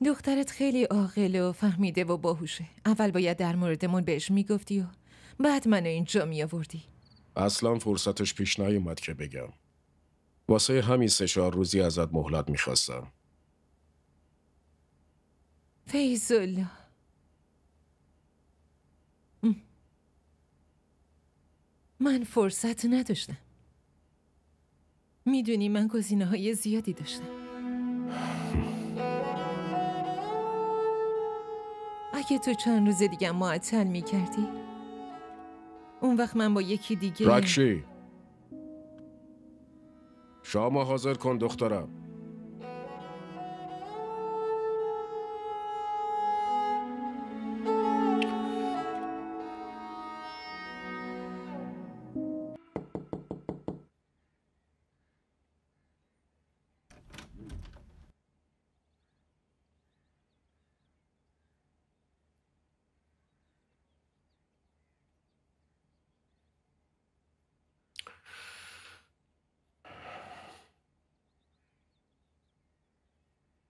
دخترت خیلی عاقل و فهمیده و باهوشه. اول باید در موردمون بهش میگفتی و بعد منو اینجا میآوردی. اصلا فرصتش پیش نیومد که بگم. واسه همین 3-4 روزی ازت مهلت میخواستم. فیض‌الله، من فرصت نداشتم. میدونی من گزینه‌های زیادی داشتم. اگه تو چند روز دیگه معطل میکردی اون وقت من با یکی دیگه. رکشی، شامو حاضر کن دخترم.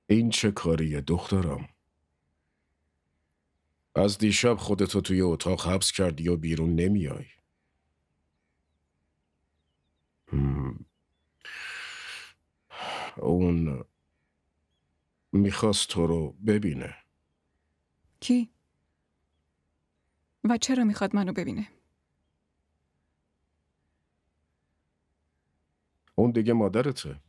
این چه کاریه دخترم؟ از دیشب خودتو توی اتاق حبس کردی و بیرون نمیای. اون میخواست تو رو ببینه. کی؟ و چرا میخواد منو ببینه؟ اون دیگه مادرته.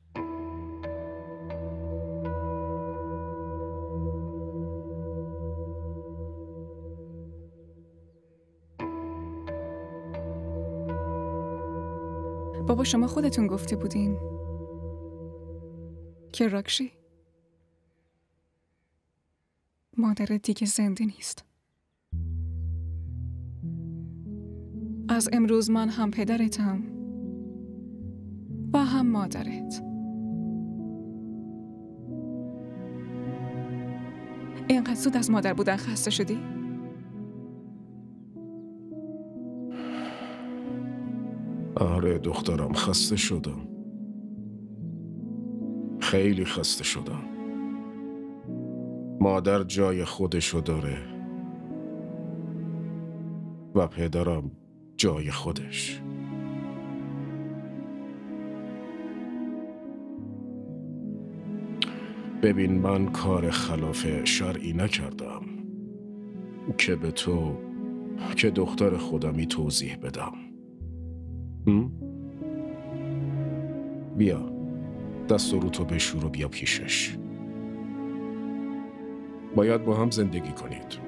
بابا شما خودتون گفته بودین که راکشی مادرت دیگه زنده نیست. از امروز من هم پدرتم و هم مادرت. اینقدر زود از مادر بودن خسته شدی؟ آره دخترم، خسته شدم. خیلی خسته شدم. مادر جای خودشو داره و پدرم جای خودش. ببین من کار خلاف شرعی نکردم که به تو که دختر خودمی توضیح بدم. بیا دست و رو تو بشور و بیا پیشش. باید با هم زندگی کنید.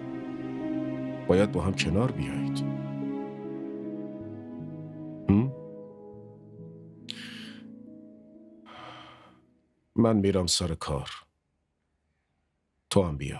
باید با هم کنار بیایید. من میرم سر کار. تو هم بیا.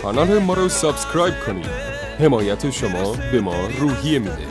کانال ما رو سابسکرایب کنید. حمایت شما به ما روحیه میده.